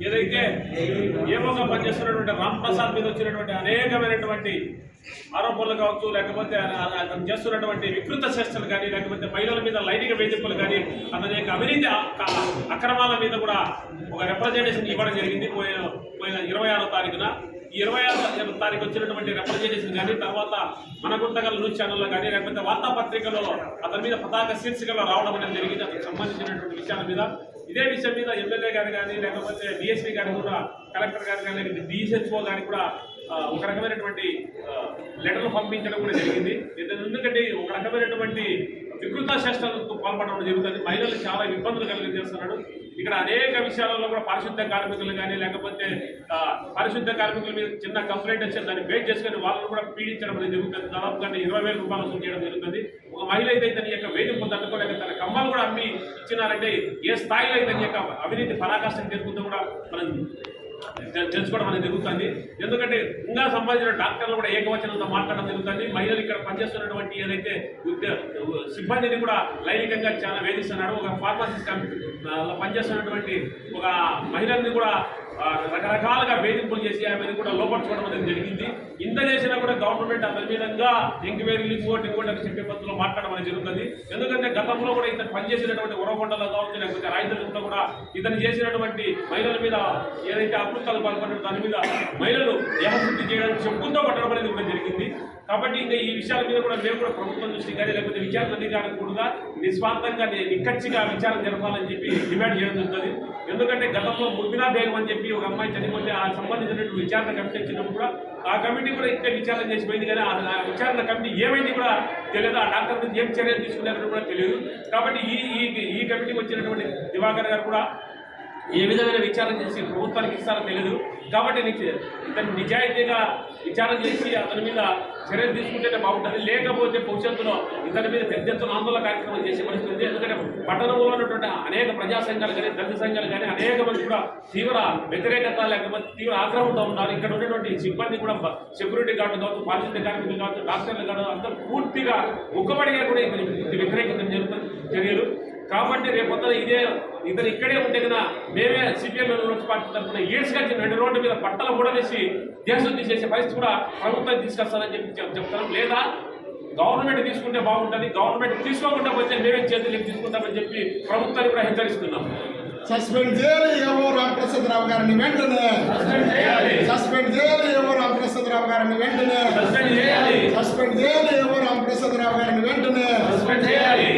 ఏదైతే ఏమోగా పనిచేస్తున్నటువంటి రామ్ ప్రసాద్ మీద వచ్చినటువంటి అనేకమైనటువంటి ఆరోపణలు కావచ్చు, లేకపోతే అతను చేస్తున్నటువంటి వికృత చేష్టలు కానీ, లేకపోతే మహిళల మీద లైంగిక వేధింపులు కానీ, అతని యొక్క అవినీతి అక్రమాల మీద కూడా ఒక రిప్రజెంటేషన్ ఇవ్వడం జరిగింది పోయిన 26వ తారీఖున. ఈ 26వ తారీఖు వచ్చినటువంటి రిప్రజెంటేషన్ కానీ, తర్వాత మన గుంతగల న్యూస్ ఛానల్లో కానీ, లేకపోతే వార్తాపత్రికలో అతని మీద పతాక శీర్షికలో రావడం అనేది జరిగింది. అతనికి సంబంధించినటువంటి విషయాల మీద, ఇదే విషయం మీద ఎమ్మెల్యే గారు కానీ, లేకపోతే డిఎస్పీ గారు కూడా, కలెక్టర్ గారు కానీ, డిఎస్హెచ్ఓ గారికి కూడా ఒక రకమైనటువంటి లెటర్లు పంపించడం కూడా జరిగింది. ఎందుకంటే ఒక రకమైనటువంటి వికృత చేష్టలకు పాల్పడడం జరుగుతుంది. మహిళలు చాలా ఇబ్బందులు కలిగజేస్తున్నాడు. ఇక్కడ అనేక విషయాలలో కూడా పారిశుద్ధ కార్మికులు కానీ, లేకపోతే పారిశుద్ధ కార్మికుల మీద చిన్న కంప్లైంట్ వచ్చి దాన్ని బేస్ చేసుకుని వాళ్ళని కూడా పీడించడం అనేది జరుగుతుంది. దాదాపుగా 20,000 రూపాయలు వసూలు చేయడం జరుగుతుంది. ఒక మహిళ అయితే తన యొక్క వేధింపు తట్టుకోలేక తన కమ్మలు కూడా అమ్మి ఇచ్చినారంటే ఏ స్థాయిలో అయితే తన యొక్క అవినీతి పరాకాష్ఠం జరుగుతుందో కూడా మనం తెలుసుకోవడం అనేది జరుగుతుంది. ఎందుకంటే ఇంకా సంబంధించిన డాక్టర్లు కూడా ఏకవచనంతో మాట్లాడడం జరుగుతుంది. మహిళలు ఇక్కడ పనిచేస్తున్నటువంటి ఏదైతే సిబ్బందిని కూడా లైంగికంగా చాలా వేధిస్తున్నాడు. ఒక ఫార్మసిస్ట్ పనిచేస్తున్నటువంటి ఒక మహిళల్ని కూడా రకరకాలుగా వేధింపులు చేసి ఆమె కూడా లోపరుచుకోవడం అనేది జరిగింది. ఇంత చేసినా కూడా గవర్నమెంట్ అతని మీదంగా ఎంక్వైరీలు ఇంకోటి చెప్పే పద్ధతిలో మాట్లాడడం అనేది జరుగుతుంది. ఎందుకంటే గతంలో కూడా ఇతను పనిచేసినటువంటి ఉరవకొండలో కావచ్చు, లేకపోతే రాయదుర్గంలో కూడా ఇతను చేసినటువంటి మహిళల మీద ఏదైతే అకృత్యాలు పాల్పడిన దాని మీద మహిళలు దేహశుద్ధి చేయడానికి చెప్పుకుంటూ పట్టడం అనేది కూడా జరిగింది. కాబట్టి ఇంకా ఈ విషయాల మీద కూడా మేము కూడా ప్రభుత్వం దృష్టి కానీ, లేకపోతే విచారణ అధికారులు కూడా నిస్వార్థంగా నిక్కచ్చిగా విచారణ జరపాలని చెప్పి డిమాండ్ చేయడం జరుగుతుంది. ఎందుకంటే గతంలో ముర్మినా బేగం అని చెప్పి ఒక అమ్మాయి చనిపోతే ఆ సంబంధించినటువంటి విచారణ కమిటీ వచ్చినప్పుడు కూడా ఆ కమిటీ కూడా ఇట్లా విచారణ చేసిపోయింది. కానీ ఆ విచారణ కమిటీ ఏమైంది కూడా తెలియదు. ఆ డాక్టర్ మీద ఏం చర్యలు తీసుకున్నారని కూడా తెలియదు. కాబట్టి ఈ కమిటీకి వచ్చినటువంటి దివాకర్ గారు కూడా ఏ విధమైన విచారణ చేసి ప్రభుత్వానికి ఇస్తారో తెలియదు. కాబట్టి ఇతను నిజాయితీగా విచారణ చేసి అతని మీద చర్యలు తీసుకుంటేనే బాగుంటుంది. లేకపోతే భవిష్యత్తులో ఇతని మీద పెద్ద ఎత్తున ఆందోళన కార్యక్రమం చేసే పరిస్థితి ఉంది. ఎందుకంటే పట్టణంలో ఉన్నటువంటి అనేక ప్రజా సంఘాలు కానీ, దళిత సంఘాలు కానీ అనేక మంది కూడా తీవ్ర వ్యతిరేకత లేకపోతే తీవ్ర ఆగ్రహంతో ఉన్నారు. ఇక్కడ ఉన్నటువంటి సిబ్బంది కూడా సెక్యూరిటీ గార్డులు కావచ్చు, పారిశుద్ధ్య కార్మికులు కావచ్చు, డాక్టర్లు కావచ్చు, అంతా పూర్తిగా ముక్కబడిగా కూడా ఇతని వ్యతిరేకత జరుగుతుంది చర్యలు. కాబట్టి రేపొద్దున ఇతను ఇక్కడే ఉంటే కదా మేమే సిపిఎం పార్టీ తరఫున ఏడ్స్గా 2 రోడ్ల మీద పట్టలు కూడా వేసి దేశశుద్ధి చేసే పరిస్థితి కూడా ప్రభుత్వం తీసుకొస్తారని చెప్తాం. లేదా గవర్నమెంట్ తీసుకుంటే బాగుంటుంది, గవర్నమెంట్ తీసుకోకుండా పోతే మేమే చేతులకు తీసుకుంటామని చెప్పి ప్రభుత్వాన్ని కూడా హెచ్చరిస్తున్నాం. సస్పెండ్ చేయాలి ఏవో రామప్రసాద్ రావు గారిని వెంటనే. సస్పెండ్ చేయాలి ఏవో రామప్రసాద్ రావు గారిని వెంటనే. సస్పెండ్ చేయాలి ఏవో రామప్రసాద్ రావు గారిని వెంటనే. సస్పెండ్ చేయాలి.